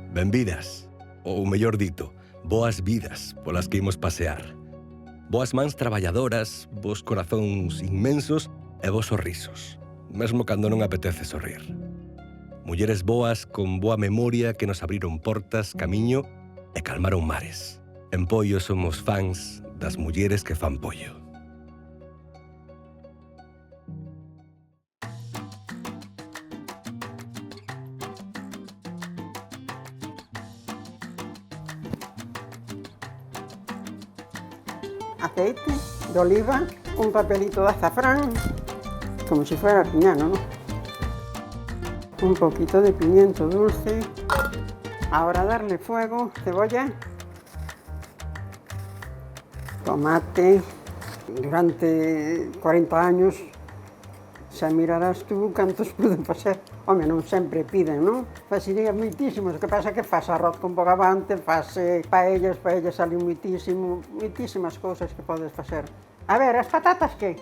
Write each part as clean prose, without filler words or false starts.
Benvidas, ou mellor dito, boas vidas polas que imos pasear. Boas mans traballadoras, vos corazóns inmensos e vos sorrisos, mesmo cando non apetece sorrir. Mulleres boas con boa memoria que nos abriron portas, camiño e calmaron mares. En Pollo somos fans das mulleres que fan pollo. Aceite de oliva, un papelito de azafrán, como si fuera piñano, ¿no? Un poquito de pimiento dulce. Ahora darle fuego, cebolla, tomate. Durante 40 años xa mirarás tú cantos poden facer. Home, non sempre piden, non? Facería moitísimos, o que pasa que faz arroz con bogavante, faz paellas salen moitísimas cousas que podes facer. A ver, as patatas que?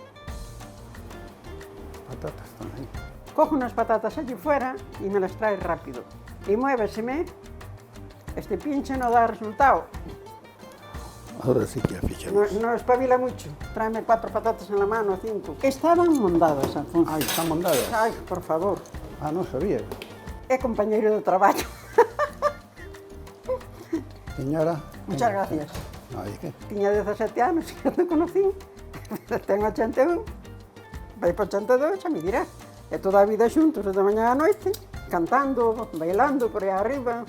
Patatas tamén. Cojo unas patatas allí fuera e me las trae rápido. E muéveseme, este pinche non dá resultado. Ahora sí que afichamos. No espabila mucho. Tráeme 4 patatas en la mano, 5. Estaban mondadas, Alfonso. Ai, están mondadas. Ai, por favor. Ah, non sabía. É compañeiro de traballo. Señora. Muchas gracias. Ai, que? Tiña 17 anos que te conocí. Tengo 81. Vai por 82, xa me dirás. E toda a vida xuntos, de mañá a noite, cantando, bailando por aí arriba,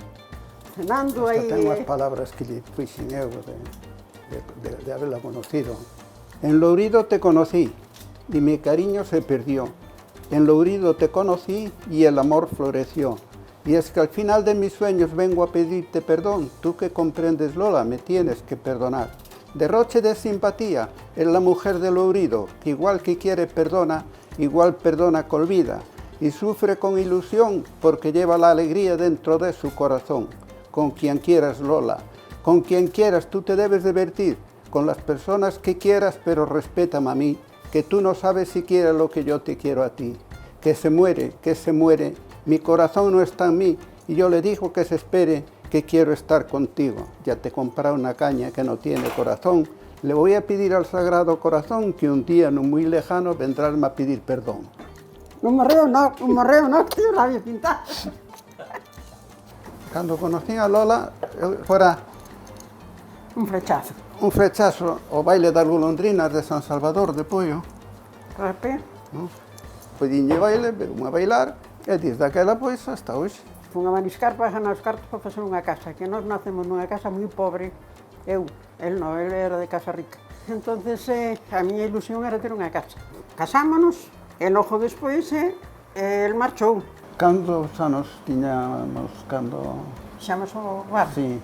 cenando aí. Tengo as palabras que lle fixen eu de haberla conocido. En Lourido te conocí y mi cariño se perdió. En Lourido te conocí y el amor floreció. Y es que al final de mis sueños vengo a pedirte perdón. Tú que comprendes, Lola, me tienes que perdonar. Derroche de simpatía es la mujer de Lourido, que igual que quiere perdona, igual perdona que olvida. Y sufre con ilusión porque lleva la alegría dentro de su corazón. Con quien quieras, Lola, con quien quieras tú te debes divertir. Con las personas que quieras, pero respétame a mí, que tú no sabes siquiera lo que yo te quiero a ti. Que se muere, mi corazón no está en mí, y yo le digo que se espere, que quiero estar contigo. Ya te he comprado una caña que no tiene corazón, le voy a pedir al Sagrado Corazón que un día no muy lejano vendrásme a pedir perdón. Un morreo no, que yo la había pintado. Cuando conocí a Lola, fuera Un flechazo. un flechazo ao baile das golondrinas de San Salvador de Pollo. Rapé. Pediñe baile, veron a bailar, e desde aquela, pois, hasta hoxe. Fun a mariscar para ganar os cartos para facer unha casa, que nós nacemos nunha casa moi pobre. Eu, el non, el era de casa rica. Entonces, a miña ilusión era ter unha casa. Casámonos, e logo despois, el marchou. Cantos anos tiñamos cando... Xamos o bar. Sí,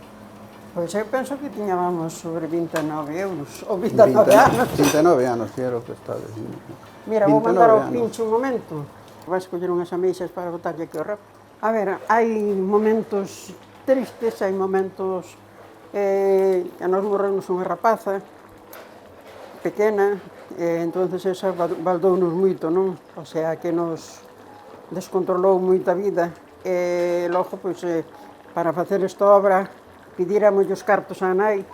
Pois eu penso que tiñábamos sobre 29 euros, ou 29 anos. 29 anos, quiero que está dicindo. Mira, vou mandar ao 29 anos. pincho un momento. Vai escoller unhas ameixas para botarlle aquí o rap. A ver, hai momentos tristes, hai momentos que nos morremos unha rapaza pequena, entonces esa baldounos moito, non? O sea, que nos descontrolou moita vida. E logo, pois, para facer esta obra, pedíramos os cartos á nai,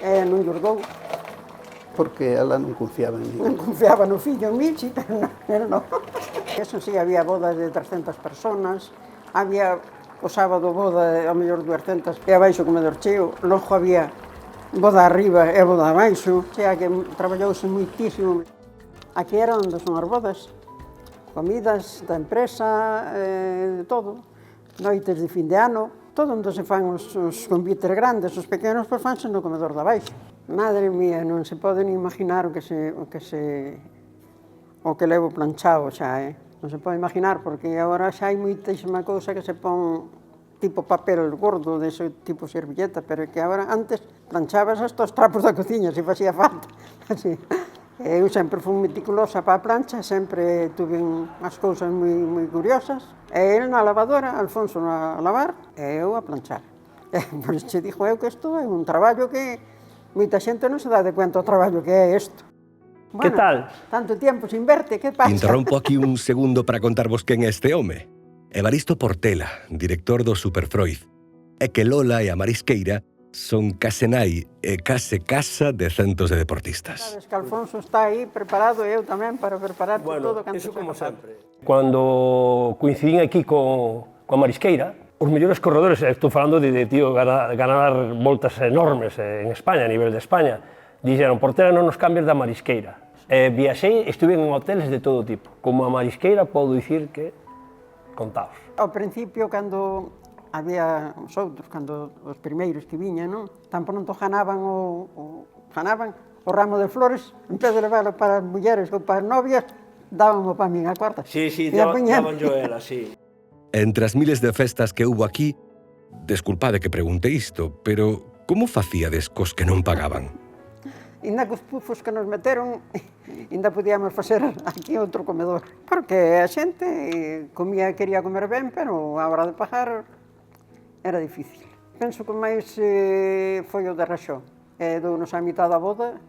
e non llos dou. Porque ela non confiaba en mí. Non confiaba no fillo, en mí, sí, pero él non. Eso sí, había bodas de 300 personas, había o sábado boda ao mellor 200 e abaixo comedor cheo, logo había boda arriba e boda abaixo, o sea que traballouse moitísimo. Aquí era onde son as bodas, comidas da empresa, de todo, noites de fin de ano, todo onde se fan os convites grandes, os pequenos, pois fanse no comedor de abaixo. Madre mía, non se pode ni imaginar o que levo planchado xa, Non se pode imaginar, porque agora xa hai moitísima cousa que se pon tipo papel gordo, dese tipo servilleta, pero que agora antes planchabas hasta os trapos da cociña, se facía falta. Así. Eu sempre fui meticulosa para a plancha, sempre tuve as cousas moi curiosas. E el na lavadora, Alfonso a lavar, e eu a planchar. Pois che dixo eu que isto é un traballo que moita xente non se dá de cuenta o traballo que é isto. Que tal? Tanto tempo sin verte, que pasa? Interrompo aquí un segundo para contarvos quen é este home. Evaristo Portela, director do Superfroid, é que Lola e a marisqueira son case nai e case casa de centos de deportistas. Sabes que Alfonso está aí preparado e eu tamén para preparar todo cando eso como seja sempre. Cando coincidín aquí coa marisqueira, os mellores corredores, estou falando de ganar voltas enormes en España, a nivel de España, dixeron, portera non nos cambies da marisqueira. Viaxei, estuve en hoteles de todo tipo. Como a marisqueira, podo dicir que contaos. Ao principio, cando había os outros, cando os primeiros que viñan, non? Tan pronto ganaban o ramo de flores, en vez de leválo para as mulleres ou para as novias, dábamo para min a cuarta. Sí, daban yo ela, sí. Entre as miles de festas que hubo aquí, desculpade que pregunte isto, pero como facíades cos que non pagaban? Inda cos pufos que nos meteron, inda podíamos facer aquí outro comedor. Porque a xente quería comer ben, pero a hora de pagar era difícil. Penso que máis foi o de Raxó. Dounos a mitad da boda,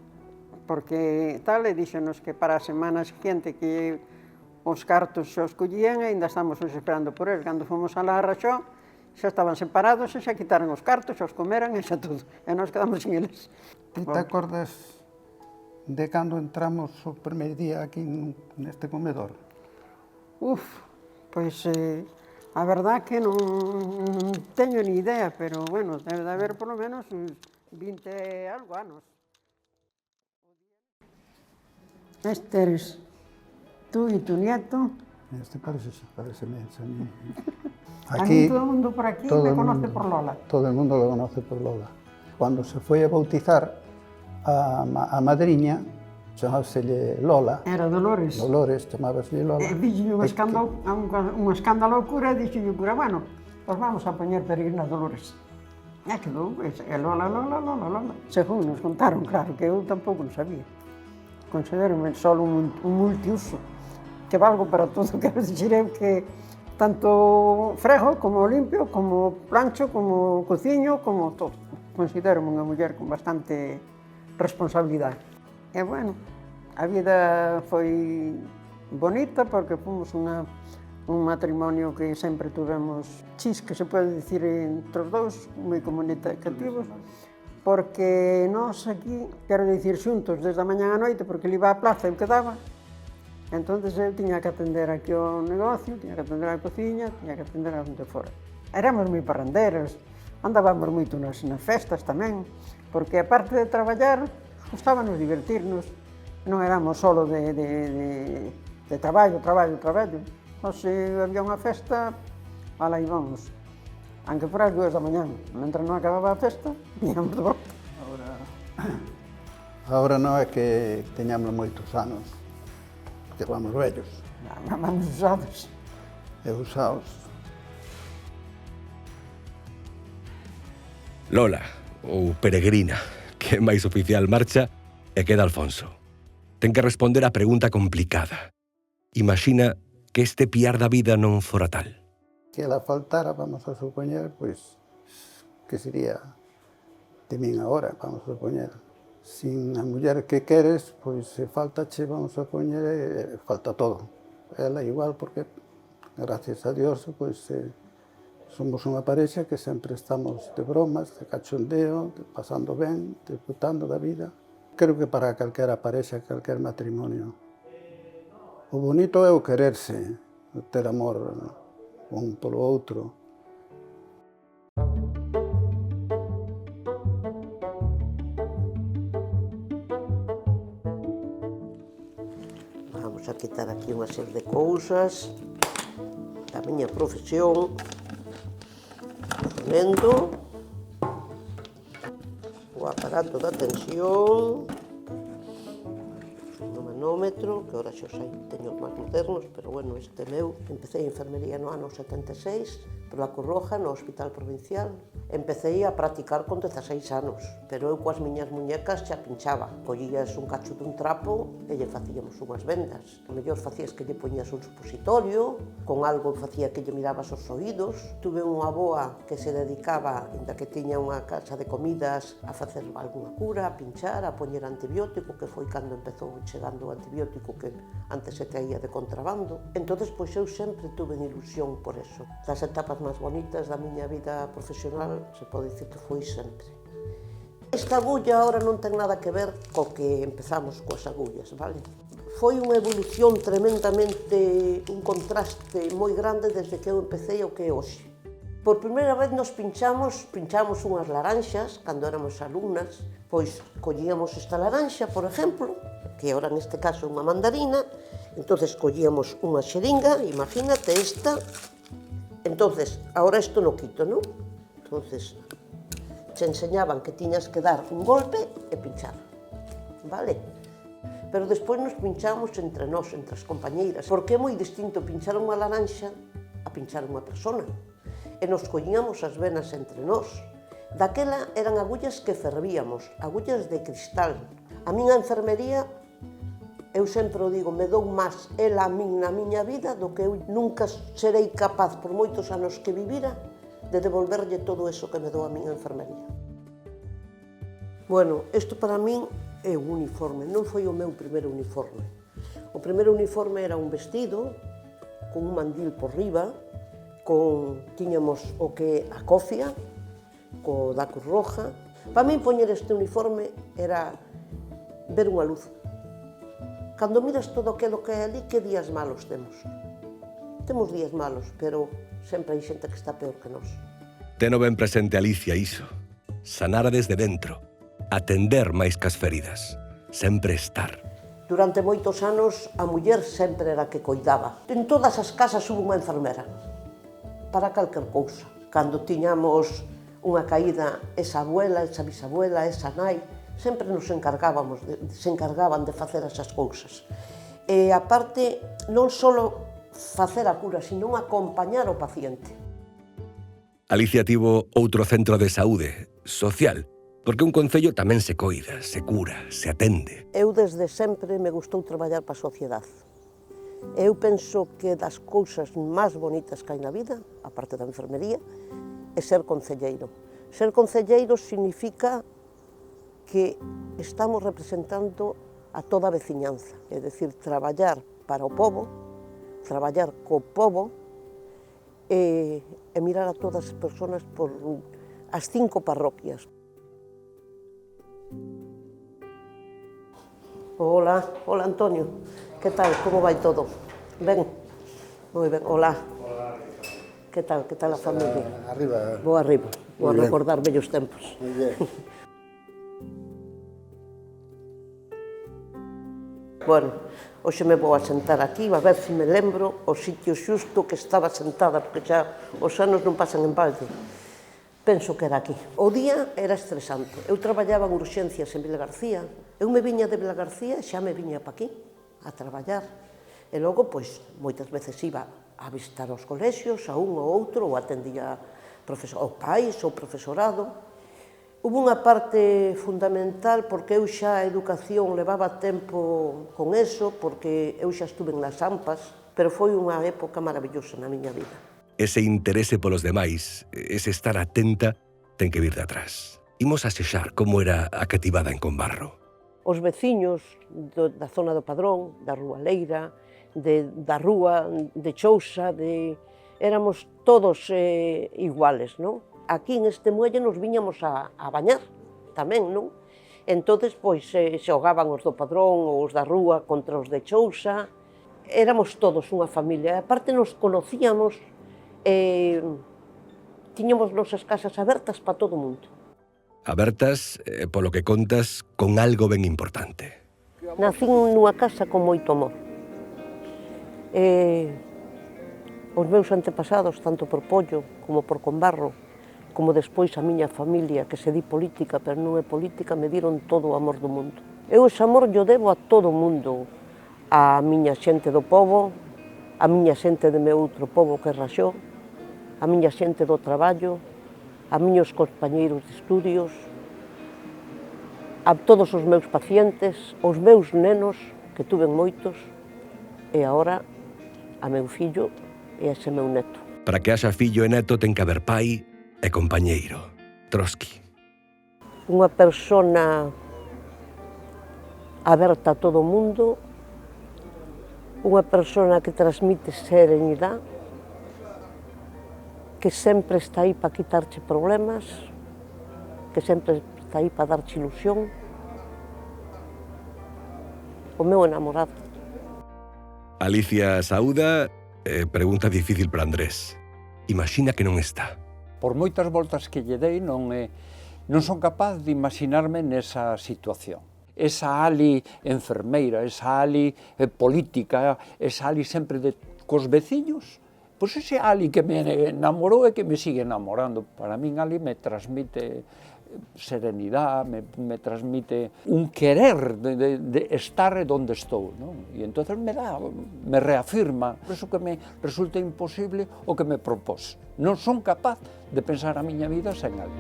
porque tal, e díxonos que para a semana seguinte que os cartos xa os collían e ainda estamos esperando por eles. Cando fomos a la Raxó, xa estaban separados e xa quitaron os cartos, xa os comeran e xa todo. E nós quedamos sin eles. Ti te acordas de cando entramos o primeiro día aquí neste comedor? Pois a verdad que non teño ni idea, pero bueno, debe de haber por lo menos uns 20 e algo anos. Este eres tú e tu nieto. Este parece a mí. A mí todo o mundo por aquí me conoce por Lola. Todo el mundo lo conoce por Lola. Cuando se foi a bautizar a madriña, chamábaselle Lola. Era Dolores. Dolores, chamábaselle Lola. Dixo un escándalo cura, dixo o cura, bueno, pues vamos a poñer Peregrina Dolores. E quedou, Lola. Según nos contaron, claro, que eu tampouco non sabía. Considero-me só un multiuso, que valgo para todo, quero dicir eu que tanto frego, como limpio, como plancho, como cociño, como todo. Considero-me unha muller con bastante responsabilidade. E bueno, a vida foi bonita porque fomos un matrimonio que sempre tuvemos chis, que se pode dicir entre os dous, moi comunicativos, porque nós aquí, quero dicir, xuntos desde a mañá á noite, porque ele iba á plaza e eu quedaba, entón eu tiña que atender aquí o negocio, tiña que atender a cociña, tiña que atender a onde fora. Éramos moi parranderos, andábamos moito nas festas tamén, porque aparte de traballar, gustábanos divertirnos, non éramos só de traballo. Nós, se había unha festa, alá íbamos. Aunque fora as 2 da mañá, mentre non acababa a festa, viñamos de volta. Ahora non é que teñamos moitos anos, que vamos vellos. Vamos usados. E usados. Lola, ou Peregrina, que máis oficial marcha e queda Alfonso. Ten que responder a pregunta complicada. Imagina que este piar da vida non fora tal. Que ela faltara, vamos a supoñer, pois, que sería de min agora, vamos a supoñer. Sin a muller que queres, pois se faltache, vamos a supoñer, falta todo. Ela igual, porque, gracias a Dios, pois, somos unha parexa que sempre estamos de bromas, de cachondeo, pasando ben, disfrutando da vida. Creo que para calquera parexa, calquer matrimonio, o bonito é o quererse, o ter amor un polo outro. Vamos a quitar aquí unha serie de cousas da miña profesión. Ponendo o aparato da tensión, o manómetro, que ahora xa teño os máis modernos, pero bueno, este meu, empecé a enfermería no ano 76, pola Cruz Roja, no Hospital Provincial. Empecé a practicar con 16 anos, pero eu coas miñas muñecas xa pinchaba. Collías un cacho dun trapo e lle facíamos unhas vendas. O mellor facías que lle poñías un supositorio, con algo facía que lle mirabas os oídos. Tuve unha avoa que se dedicaba, ainda que tiña unha casa de comidas, a facer algunha cura, a pinchar, a poñer antibiótico, que foi cando empezou chegando o antibiótico que antes se traía de contrabando. Entonces, pois eu sempre tuve ilusión por eso. Das etapas máis bonitas da miña vida profesional, se pode dicir que foi sempre. Esta agulla ahora non ten nada que ver co que empezamos coas agullas, vale? Foi unha evolución tremendamente, un contraste moi grande desde que eu empecé ao que é hoxe. Por primeira vez nos pinchamos unhas laranxas, cando éramos alumnas, pois collíamos esta laranxa, por exemplo, que ahora neste caso é unha mandarina, entonces collíamos unha xeringa, imagínate esta, entonces, ahora isto no quito, non? Entonces, te enseñaban que tiñas que dar un golpe e pinchar, vale? Pero despois nos pinchamos entre nós, entre as compañeiras, porque é moi distinto pinchar unha laranxa a pinchar unha persona. E nos collíamos as venas entre nós. Daquela eran agullas que fervíamos, agullas de cristal. A miña enfermería, eu sempre o digo, me dou máis ela a min na miña vida do que eu nunca serei capaz, por moitos anos que vivira, de devolverlle todo eso que me dou a miña enfermería. Bueno, isto para min é un uniforme, non foi o meu primeiro uniforme. O primeiro uniforme era un vestido, con un mandil por riba, tiñamos o que a cofia, co da Cruz Roja. Para min poñer este uniforme era ver unha luz. Cando miras todo aquilo que hai ali, que días malos temos? Temos días malos, pero sempre hai xente que está peor que nós. Teno ben presente, Alicia, iso. Sanar desde dentro. Atender máis que as feridas. Sempre estar. Durante moitos anos, a muller sempre era a que coidaba. En todas as casas hubo unha enfermera. Para calquer cousa. Cando tiñamos unha caída, esa abuela, esa bisabuela, esa nai, sempre se encargaban de facer esas cousas. E aparte, non só facer a cura, sino acompañar o paciente. Alicia tivo outro centro de saúde, social, porque un concello tamén se coida, se cura, se atende. Eu desde sempre me gustou traballar para a sociedade. Eu penso que das cousas máis bonitas que hai na vida, a parte da enfermería, é ser concelleiro. Ser concelleiro significa que estamos representando a toda a veciñanza, é dicir, traballar para o pobo, traballar co pobo e mirar a todas as persoas por as 5 parroquias. Hola, hola Antonio, que tal, como vai todo? Ben? Moi ben, hola. Que tal a familia? Arriba. Vou arriba, vou a recordar vellos tempos. Moi ben. Bueno, hoxe me vou a sentar aquí, a ver se me lembro o sitio xusto que estaba sentada, porque xa os anos non pasan en balde. Penso que era aquí. O día era estresante. Eu traballaba en urxencias en Vilagarcía. Eu me viña de Vilagarcía e xa me viña pa aquí a traballar. E logo, pois, moitas veces iba a visitar os colexios, a un ou outro, ou atendía ou pais ou profesorado. Hubo unha parte fundamental porque eu xa a educación levaba tempo con eso, porque eu xa estuve nas AMPAs, pero foi unha época maravillosa na miña vida. Ese interese polos demais, ese estar atenta, ten que vir de atrás. Imos a xexar como era a cativada en Combarro. Os veciños da zona do Padrón, da Rúa Leira, da Rúa de Chousa, éramos todos iguales, non? Aquí neste muelle nos viñamos a bañar tamén, non? Entonces, pois, xogaban os do Padrón ou os da Rúa contra os de Chousa. Éramos todos unha familia. A parte nos conocíamos, tiñamos nosas casas abertas para todo o mundo. Abertas, polo que contas, con algo ben importante. Nacín nunha casa con moito amor. Os meus antepasados, tanto por Pollo como por Combarro, como despois a miña familia, que se di política, pero non é política, me diron todo o amor do mundo. Eu ese amor yo debo a todo o mundo, a miña xente do pobo, a miña xente de meu outro pobo que é Raxó, a miña xente do traballo, a miños compañeiros de estudios, a todos os meus pacientes, os meus nenos, que tuven moitos, e agora a meu fillo e a ese meu neto. Para que haxa fillo e neto ten que haber pai e compañeiro. Trotsky. Unha persona aberta a todo o mundo, unha persona que transmite serenidade, que sempre está aí para quitarche problemas, que sempre está aí para darche ilusión. O meu enamorado. Alicia saúda pregunta difícil para Andrés. Imagina que non está. Por moitas voltas que lle dei, non son capaz de imaginarme nesa situación. Esa Ali enfermeira, esa Ali política, esa Ali sempre cos veciños, pois ese Ali que me enamorou e que me sigue enamorando. Para min Ali me transmite serenidade, me transmite un querer de estar onde estou, non? E entonces me reafirma, por iso que me resulta imposible o que me propós. Non son capaz de pensar a miña vida sen Ali.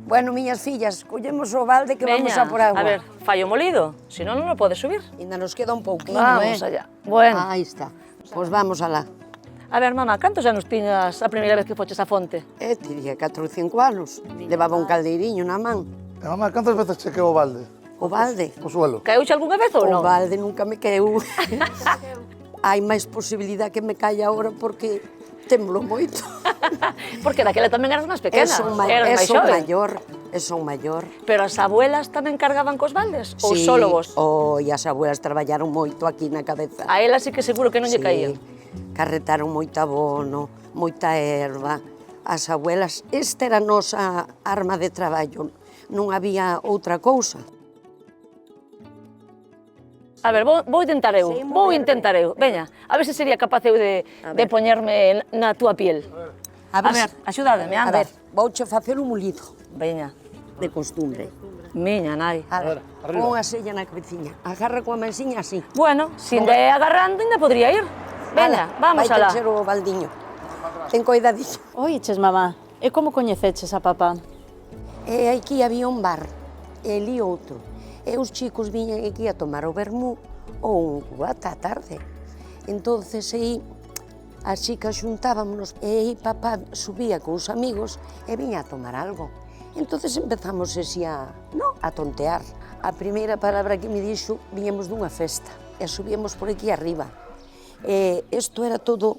Bueno, miñas fillas, collemos o balde que vamos a por agua. A ver, fallo molido, si no, non lo podes subir. Ainda nos queda un pouquinho, Vamos allá. Bueno. Aí está. Pois vamos alá. A ver, mamá, cantos anos tiñas a primeira vez que foches á fonte? Tiría 4 ou 5 anos. Levaba un caldeiriño na man. Mamá, cantas veces chequeo o balde? O balde? O suelo? Caeuche algunha vez ou non? O balde nunca me caeu. Hai máis posibilidad que me caia agora porque temblo moito. Porque daquela tamén eras máis pequena. Son maior. Pero as abuelas tamén cargaban cos baldes? Ou Sí, solo vos? e as abuelas traballaron moito aquí na cabeza. A elas sí que seguro que non lle caían. Carretaron moito abono, moita erva. As abuelas, esta era a nosa arma de traballo. Non había outra cousa. A ver, vou intentar eu. Sí, Vou moi ben. intentar eu. Veña, a ver se sería capaz eu de poñerme na túa piel. A ver, axúdame, A anda. ver, vouche facer un mulido Veña. de costumbre. Miña nai. A ver, pon a sella na cabeciña. Agarra coa mansiña así. Bueno, sin de agarrando ainda podría ir. Veña, vamos alá. alá. Vai o baldiño. Ten coidadillo. Oiches, mamá, e como coñeceches a papá? E aquí había un bar, e ali outro. E os chicos viñan aquí a tomar o vermú ou un cubata á tarde. Entonces aí as chicas xuntábamos e aí papá subía con os amigos e viña a tomar algo. Entonces empezamos así a tontear. A primeira palabra que me dixo, viñamos dunha festa e subíamos por aquí arriba. Isto era todo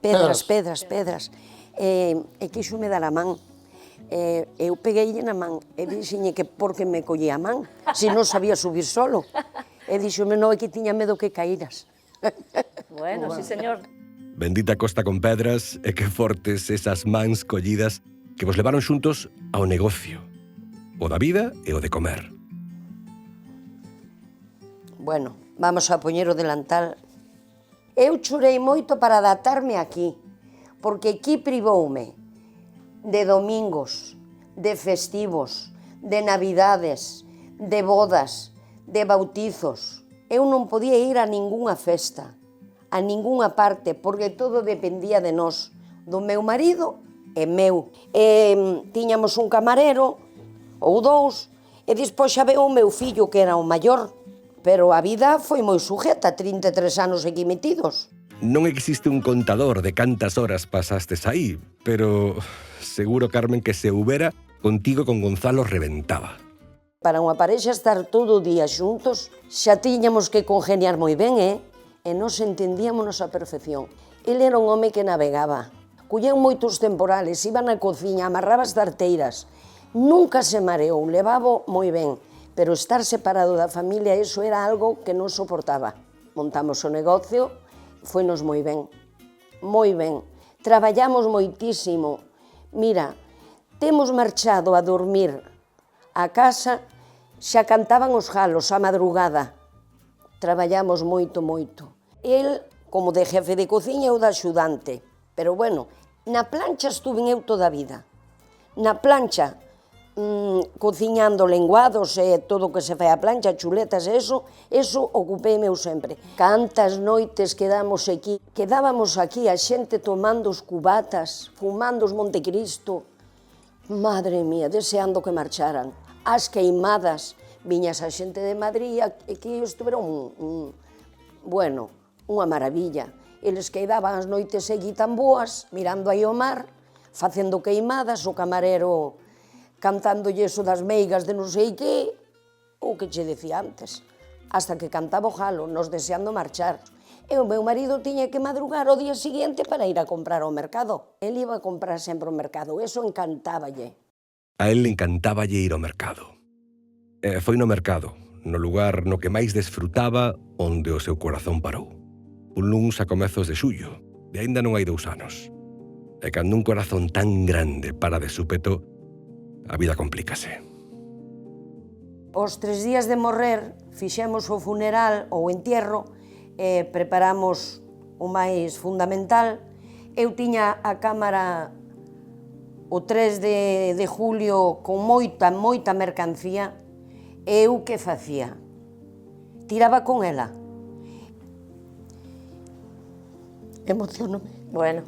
pedras. E quixo-me dar a man. Eu pegueille na man e dixenlle que porque me collía a man, se non sabía subir solo. E dixome, non, é que tiña medo que caíras. Bueno, sí, señor. Bendita costa con pedras e que fortes esas mans collidas que vos levaron xuntos ao negocio, o da vida e o de comer. Bueno, vamos a poñer o delantal. Eu chorei moito para adaptarme aquí, porque aquí privoume de domingos, de festivos, de navidades, de bodas, de bautizos. Eu non podía ir a ningunha festa, a ningunha parte, porque todo dependía de nós, do meu marido e meu. Tiñamos un camarero, ou dous, e despois xa veu o meu fillo, que era o maior. Pero a vida foi moi sujeta, 33 anos aquí metidos. Non existe un contador de cantas horas pasastes aí, pero seguro, Carmen, que se houbera, contigo con Gonzalo reventaba. Para unha parexa estar todo o día xuntos, xa tiñamos que congeniar moi ben, E nos entendíamos a perfección. Ele era un home que navegaba. Colleu moitos temporales, iba na cociña, amarraba as tarteiras. Nunca se mareou, levaba moi ben. Pero estar separado da familia, eso era algo que non soportaba. Montamos o negocio, foinos moi ben. Moi ben. Traballamos moitísimo. Mira, temos marchado a dormir a casa, xa cantaban os galos a madrugada. Traballamos moito, moito. El, como de jefe de cociña, eu da axudante. Pero bueno, na plancha estuve eu toda a vida. Na plancha, cociñando lenguados e todo o que se fai a plancha, chuletas e eso ocupei eu sempre. Cantas noites quedábamos aquí a xente tomando os cubatas, fumando os Montecristo. Madre mía, deseando que marcharan. As queimadas, viñas a xente de Madrid e que estuveron, bueno, unha maravilla. Eles quedaban as noites aquí tan boas, mirando aí o mar, facendo queimadas, o camarero cantándolle eso das meigas de non sei que, o que che decía antes. hasta que cantaba o galo, nos deseando marchar. E o meu marido tiña que madrugar o día seguinte para ir a comprar ao mercado. El iba a comprar sempre ao mercado, eso encantáballe. A él le encantáballe ir ao mercado. E foi no mercado, no lugar no que máis desfrutaba, onde o seu corazón parou. Un luns a comezos de xullo, e aínda non hai 2 anos. E cando un corazón tan grande para de súpeto, a vida complícase. Os 3 días de morrer, fixemos o funeral ou o entierro, e preparamos o máis fundamental. Eu tiña a cámara o 3 de julio con moita mercancía. E eu que facía? Tiraba con ela. Emocionome. Bueno,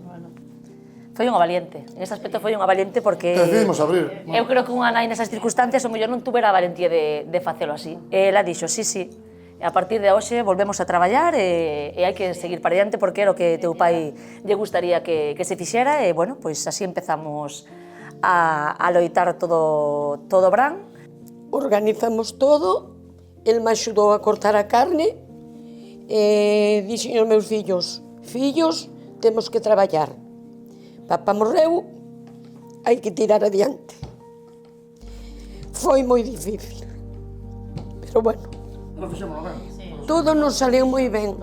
foi unha valiente. En ese aspecto foi unha valiente porque... Decidimos abrir. Eu creo que unha nai nesas circunstancias o mellor non tuvera a valentía de facelo así. Ela dixo, sí, a partir de hoxe volvemos a traballar e hai que seguir para diante porque era o que teu pai lle gustaría que se fixera e, bueno, pois así empezamos a loitar todo bran. Organizamos todo, el me axudou a cortar a carne e dixen aos meus fillos, temos que traballar. Papá morreu, hai que tirar adiante. Foi moi difícil, pero bueno. Todo nos saliu moi ben.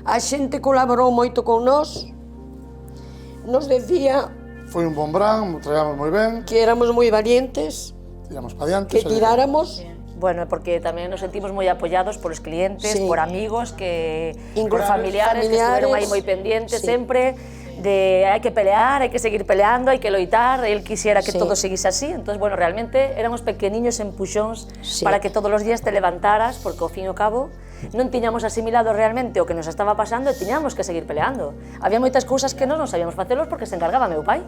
A xente colaborou moito con nós, nos decía... Foi un bon bran, traballamos moi ben. Que éramos moi valientes. Tiramos para diante. Que tiráramos. Bueno, porque tamén nos sentimos moi apoyados polos clientes, sí. Por amigos, por Incluso familiares que estuveron aí moi pendientes, sí. Sempre de hai que pelear, hai que seguir peleando, hai que loitar, el quixera que todo seguise así, entón, bueno, realmente éramos pequeniños empuxóns para que todos os días te levantaras, porque ao fin e ao cabo non tiñamos asimilado realmente o que nos estaba pasando e tiñamos que seguir peleando. Había moitas cousas que non sabíamos facelos porque se encargaba meu pai.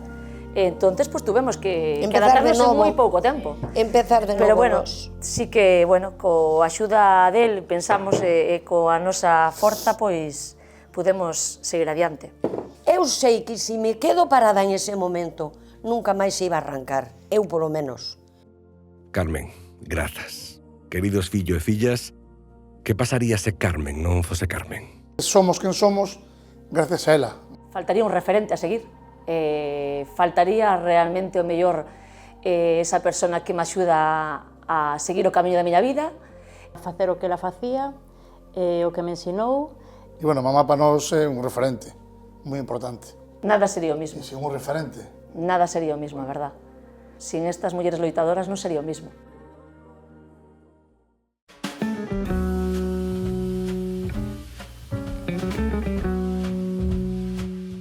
Entonces, pues tuvemos que adaptarnos en moi pouco tempo. Empezar de novo. Pero bueno, sí que, bueno, coa axuda del, pensamos, e coa nosa forza, pois, pudemos seguir adiante. Eu sei que se me quedo parada en ese momento, nunca máis se iba a arrancar, eu polo menos. Carmen, grazas. Queridos fillo e fillas, que pasaría se Carmen non fose Carmen? Somos quen somos gracias a ela. Faltaría un referente a seguir. Faltaría realmente o mellor esa persona que me axuda a seguir o camiño da miña vida. Facer o que ela facía, o que me ensinou. E, bueno, mamá para nós é un referente moi importante. Nada sería o mismo. Sin un referente. Nada sería o mismo, a verdad. Sin estas mulleres loitadoras non sería o mismo.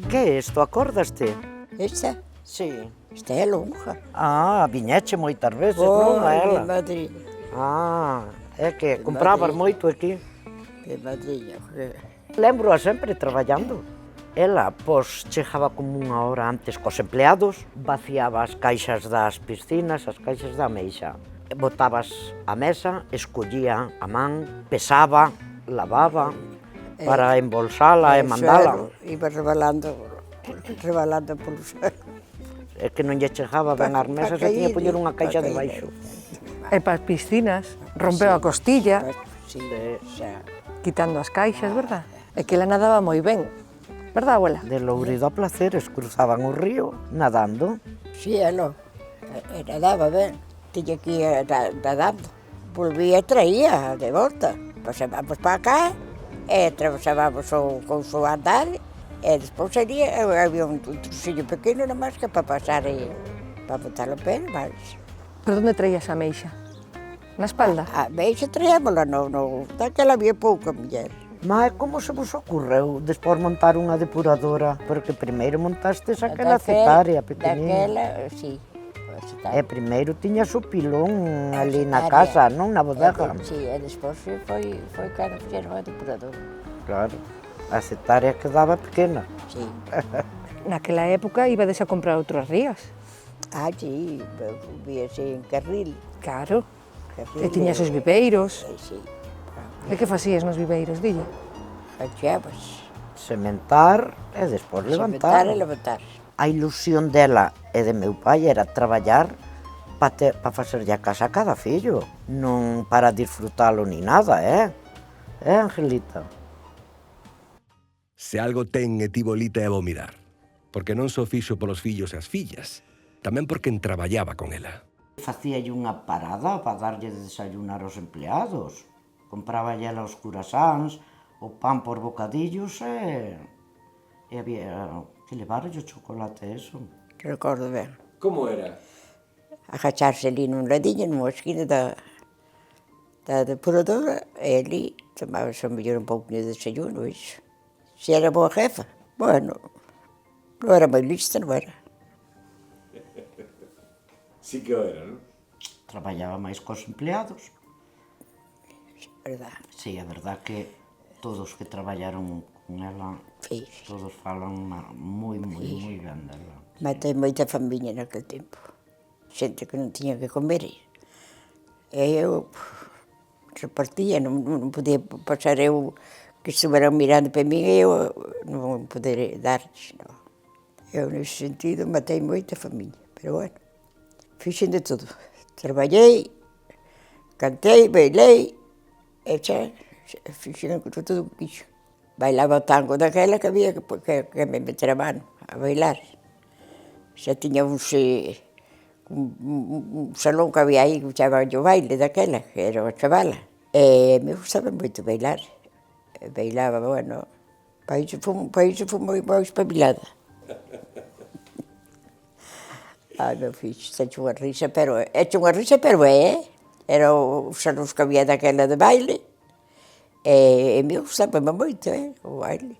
Que é isto, acordaste? Esta? Sí, esta é longa. Ah, viñeche moitas veces, non a ela? De Madrid. Ah, é que compravas moito aquí. De Madrid, Lembro-a sempre traballando. Ela, pois, chegaba como unha hora antes cos empleados, vaciaba as caixas das piscinas, as caixas da ameixa. Botabas a mesa, escollía a man, pesaba, lavaba, para embolsala e mandala. Iba rebalando polo suelo. É que non lle chegaba ben ás mesas e tiña que poñer unha caixa debaixo. E para as piscinas, rompeu a costilla, quitando as caixas, verdad? E que ela nadaba moi ben, verdad, abuela? De Lourido a Placeres, cruzaban o río nadando. Sí, ela nadaba ben, tiña que ir nadando. Volvía e traía de volta. Pasábamos para cá, e atravesábamos o couso a andar, e despois había un trociño pequeno nada máis que para pasar e para botar o pé, mas... Pero onde traías a ameixa? Na espalda? A ameixa traíamola, daquela había pouca muller. Mas como se vos ocorreu despois montar unha depuradora? Porque primeiro montastes aquela acetaria pequenina. Daquela, sí. E primeiro tiñas o pilón ali na casa, non na bodega. Sí, e despois foi cando fixeron a depuradora. Claro, a acetaria quedaba pequena. Sí. Naquela época ibades a comprar outras rías. Ah, sí, víase en carril. Claro, e tiñas os viveiros. Sí. E que facías nos viveiros, dille? Facíamos. Sementar e despois levantar. Sementar e levantar. A ilusión dela e de meu pai era traballar para facerlle a casa a cada fillo, non para disfrutalo ni nada, Angelita? Se algo ten e tivo Lita é bo mirar. Porque non só fixo polos fillos e as fillas, tamén porque traballaba con ela. Facíalle unha parada para darlle de desayunar aos empleados. Compraba ela os curasans, o pan por bocadillos e había que levarlle o chocolate e eso. Recordo ben. Como era? Agacharse ali nun ladinho, nunha esquina da depuradora, e ali tomaba-se a mellor un pouquinho de desayuno, iso. Se era boa jefa, bueno, non era moi lista, non era. Sí que o era, non? Traballaba máis cos empleados. Verdad. Sí, a verdad que todos que traballaron con ela, todos falan moi ben dela. Matei moita familia naquele tempo. Xente que non tiña que comer. E eu repartía, non podía pasar eu que estuveran mirando para mí e eu non poder darles, non. Eu, nesse sentido, matei moita familia, pero bueno, fixen de tudo. Traballei, cantei, bailei, e xa fixen tudo o que quixo. Bailaba o tango daquela que había que me meter a mano a bailar. Xa tiña un salón que había aí que chamaban o baile daquela, que era unha chavala. E me gustaba moito bailar. Bailaba, bueno, para iso fui moi espabilada. Non fixo, eche unha risa, pero era os salóns que había daquela de baile, e me gustaba moito, o baile.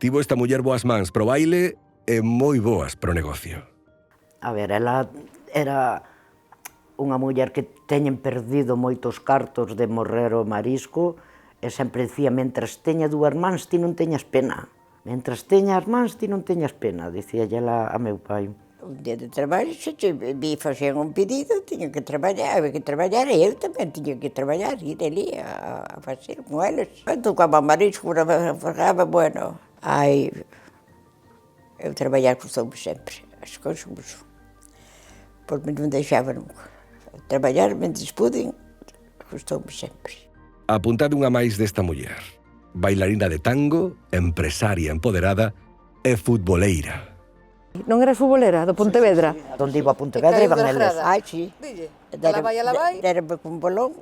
Tivo esta muller boas mans pro baile e moi boas pro negocio. A ver, ela era unha muller que teñen perdido moitos cartos de morrer o marisco e sempre dicía, mentras teña dúas mans ti non teñas pena. Mentras teñas mans ti non teñas pena, dicía ela a meu pai. Un día de traballo, se me facían un pedido, tiña que traballar, e eu tamén tiña que traballar, ir ali a facer con eles. Tocaba marisco, fragaba, bueno, eu traballar custoume sempre, as cousas como son. Porque non deixaba nunca. Traballar, mentres puden, custoume sempre. Apuntade unha máis desta muller. Bailarina de tango, empresaria empoderada e futboleira. Non eras futbolera do Pontevedra? Donde iba a Pontevedra iban eles. Ai, sí. Alá vai. Deranme con bolón,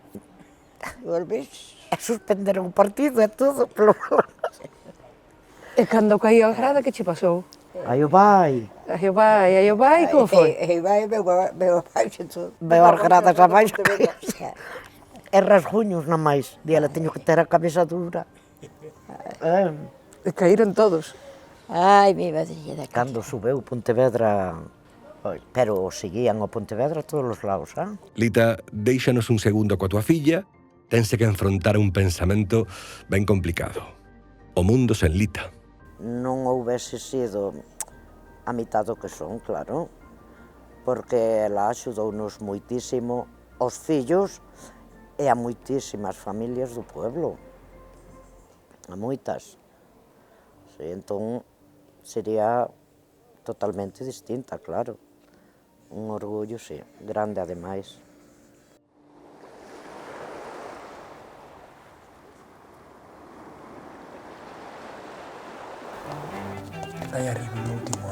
volves. E suspenderon o partido e todo polo bolón. E cando caía a grada, que che pasou? Aí o vai. Aí o vai, como foi? Aí vai, veo abaixo todo. Veo as gradas abaixo. E rasguños na máis. Diela, teño que ter a cabeza dura. E caíron todos. Ai, mi madrilla da Cando subeu Pontevedra, pero seguían o Pontevedra a todos os lados, Lita, déixanos un segundo coa tua filla, tense que enfrontar un pensamento ben complicado. O mundo sen Lita. Non houvese sido a mitad do que son, claro, porque ela axudounos moitísimo aos fillos e a moitísimas familias do pueblo. A moitas. Sí, entón, sería totalmente distinta, claro. Un orgullo, sí, grande ademais. Aí arriba, no último,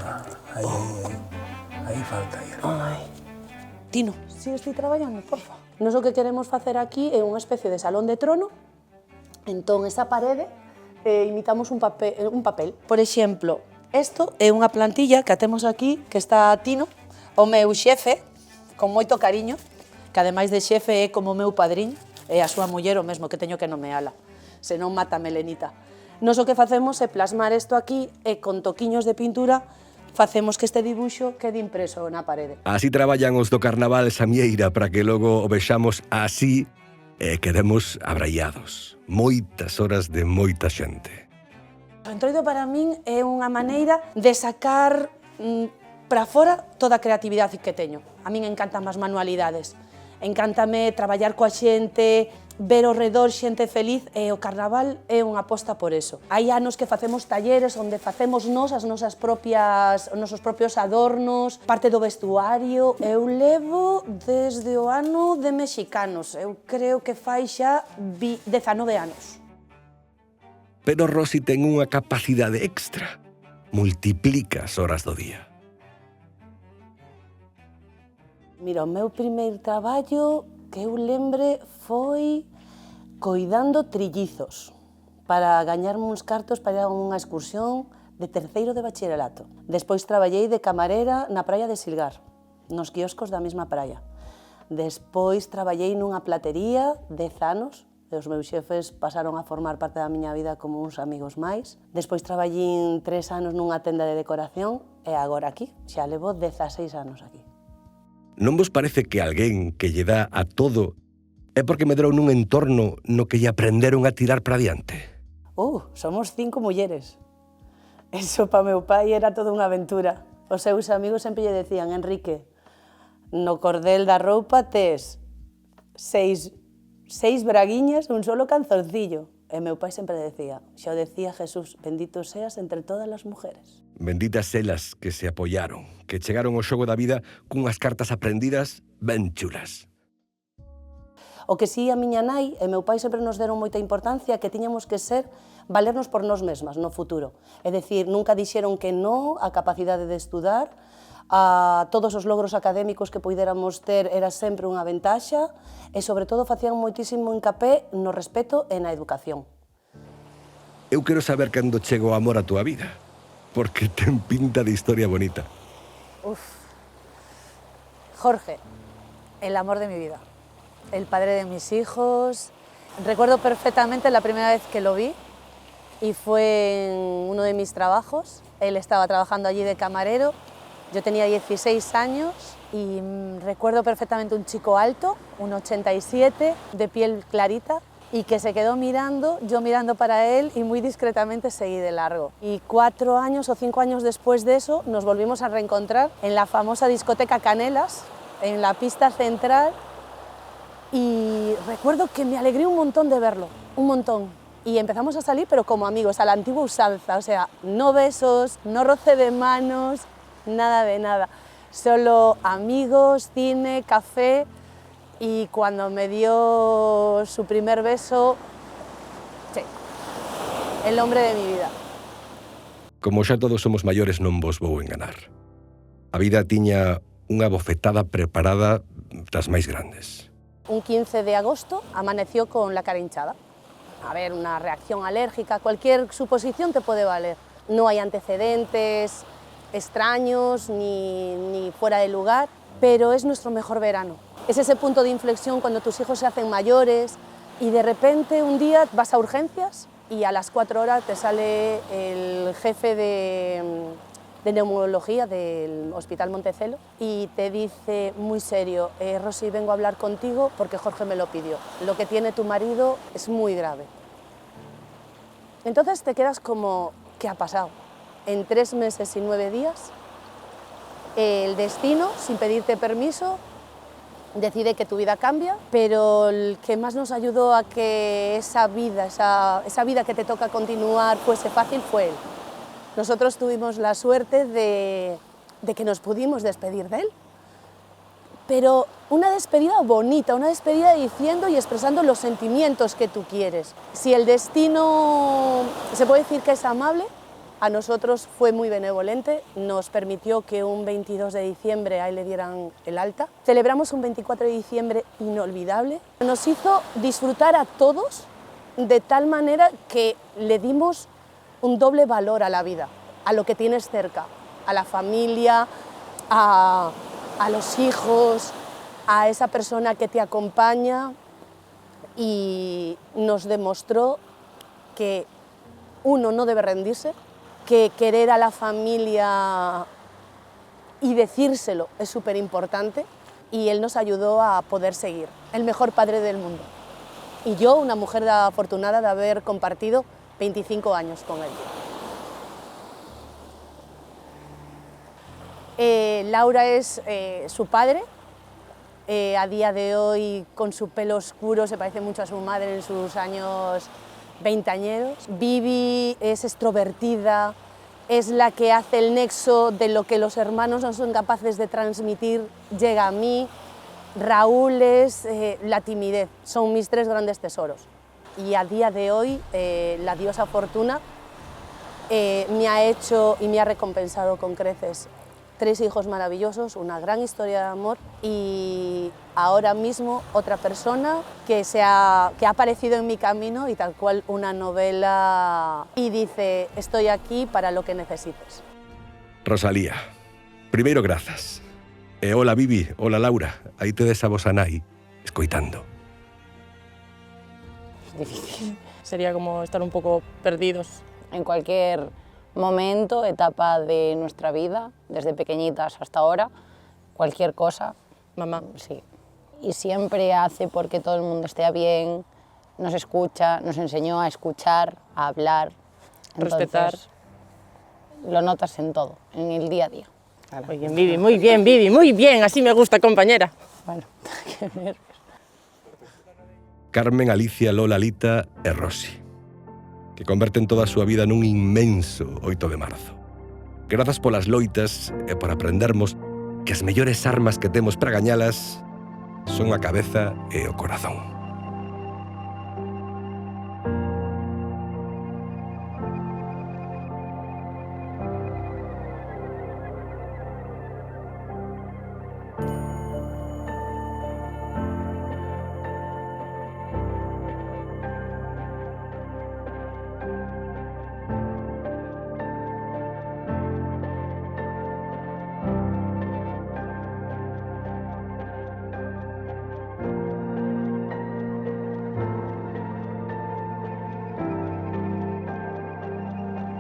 aí falta aí arriba. Tino, sigues ti traballando, porfa? Nos o que queremos facer aquí é unha especie de salón de trono. Entón, esa parede imitamos un papel. Por exemplo, isto é unha plantilla que temos aquí, que está Tino, o meu xefe, con moito cariño, que ademais de xefe é como o meu padriño, e a súa muller o mesmo, que teño que nomeala, senón mata a melenita. Nos o que facemos é plasmar isto aquí e con toquiños de pintura facemos que este dibuixo quede impreso na parede. Así traballan os do Carnaval Samieira para que logo o vexamos así e quedemos abraiados. Moitas horas de moita xente. O entroido para min é unha maneira de sacar para fora toda a creatividade que teño. A min encantan as manualidades. Encántame traballar coa xente, ver ao redor xente feliz, e o Carnaval é unha aposta por eso. Hai anos que facemos talleres onde facemos os nosos propios adornos, parte do vestuario. Eu levo desde o ano de mexicanos, eu creo que fai xa 19 anos. Pero Rosy ten unha capacidade extra. Multiplica as horas do día. Mira, o meu primeiro traballo que eu lembre foi coidando trillizos para gañarme uns cartos para ir a unha excursión de terceiro de bachillerato. Despois traballei de camarera na praia de Silgar, nos quioscos da mesma praia. Despois traballei nunha platería 10 anos, e os meus xefes pasaron a formar parte da miña vida como uns amigos máis. Despois traballei 3 anos nunha tenda de decoración e agora aquí, xa levo 16 anos aquí. Non vos parece que alguén que lle dá a todo é porque medrou nun entorno no que lle aprenderon a tirar para diante? Somos 5 mulleres. Eso para meu pai era toda unha aventura. Os seus amigos sempre lle decían: Enrique, no cordel da roupa tes 6 braguiñas e un solo canzoncillo. E meu pai sempre decía, xa o decía Jesús, bendito seas entre todas as mujeres. Benditas elas que se apoyaron, que chegaron ao xogo da vida cunhas cartas aprendidas ben chulas. O que si a miña nai e meu pai sempre nos deron moita importancia que tiñamos que ser valernos por nós mesmas no futuro. É dicir, nunca dixeron que non á capacidade de estudar, a todos os logros académicos que poidéramos ter era sempre unha ventaxa e, sobre todo, facían moitísimo hincapé no respeto e na educación. Eu quero saber cando chega o amor a túa vida, porque ten pinta de historia bonita. Jorge, el amor de mi vida, el padre de mis hijos. Recuerdo perfectamente la primera vez que lo vi y fue en uno de mis trabajos. Él estaba trabajando allí de camarero. Yo tenía 16 años y recuerdo perfectamente un chico alto, un 87, de piel clarita, y que se quedó mirando, yo mirando para él y muy discretamente seguí de largo. Y 4 años o 5 años después de eso nos volvimos a reencontrar en la famosa discoteca Canelas, en la pista central, y recuerdo que me alegré un montón de verlo, un montón. Y empezamos a salir, pero como amigos, a la antigua usanza, o sea, no besos, no roce de manos, nada de nada. Solo amigos, cine, café, y cuando me dio su primer beso, sí, el hombre de mi vida. Como xa todos somos maiores, non vos vou enganar. A vida tiña unha bofetada preparada das máis grandes. Un 15 de agosto amaneció con la cara hinchada. A ver, una reacción alérgica, cualquier suposición te puede valer. No hay antecedentes extraños ni fuera de lugar, pero es nuestro mejor verano. Es ese punto de inflexión cuando tus hijos se hacen mayores y de repente un día vas a urgencias y a las 4 horas te sale el jefe de neumología del Hospital Montecelo y te dice muy serio, Rosy, vengo a hablar contigo porque Jorge me lo pidió. Lo que tiene tu marido es muy grave. Entonces te quedas como, ¿qué ha pasado? En 3 meses y 9 días, el destino, sin pedirte permiso, decide que tu vida cambia, pero el que más nos ayudó a que esa vida que te toca continuar fuese fácil fue él. Nosotros tuvimos la suerte de que nos pudimos despedir de él, pero una despedida bonita, una despedida diciendo y expresando los sentimientos que tú quieres. Si el destino se puede decir que es amable, a nosotros fue muy benevolente, nos permitió que un 22 de diciembre a él le dieran el alta. Celebramos un 24 de diciembre inolvidable. Nos hizo disfrutar a todos de tal manera que le dimos un doble valor a la vida, a lo que tienes cerca, a la familia, a los hijos, a esa persona que te acompaña, y nos demostró que uno no debe rendirse, que querer a la familia y decírselo es súper importante, y él nos ayudó a poder seguir, el mejor padre del mundo. Y yo, una mujer afortunada de haber compartido 25 años con él. Laura es su padre, a día de hoy con su pelo oscuro se parece mucho a su madre en sus años veinteañeros. Vivi es extrovertida, es la que hace el nexo de lo que los hermanos no son capaces de transmitir, llega a mí. Raúl es la timidez, son mis 3 grandes tesoros. y a día de hoy la diosa Fortuna me ha hecho y me ha recompensado con creces 3 hijos maravillosos, una gran historia de amor y ahora mismo otra persona que ha aparecido en mi camino y tal cual una novela y dice estoy aquí para lo que necesites. Rosalía, primeiro grazas. E hola Bibi, hola Laura, aí tedes a vosa nai, escoitando. Difícil. Sería como estar un poco perdidos. En cualquier momento, etapa de nuestra vida, desde pequeñitas hasta ahora, cualquier cosa, mamá, sí. Y siempre hace porque todo el mundo esté bien, nos escucha, nos enseñó a escuchar, a hablar. Entonces, respetar. Lo notas en todo, en el día a día. Muy bien, Vivi, muy bien, Vivi, muy bien, así me gusta, compañera. Bueno, qué nervios. Carmen, Alicia, Lola, Lita e Rosy, que converten toda a súa vida nun inmenso 8 de marzo. Grazas polas loitas e por aprendermos que as mellores armas que temos para gañalas son a cabeza e o corazón.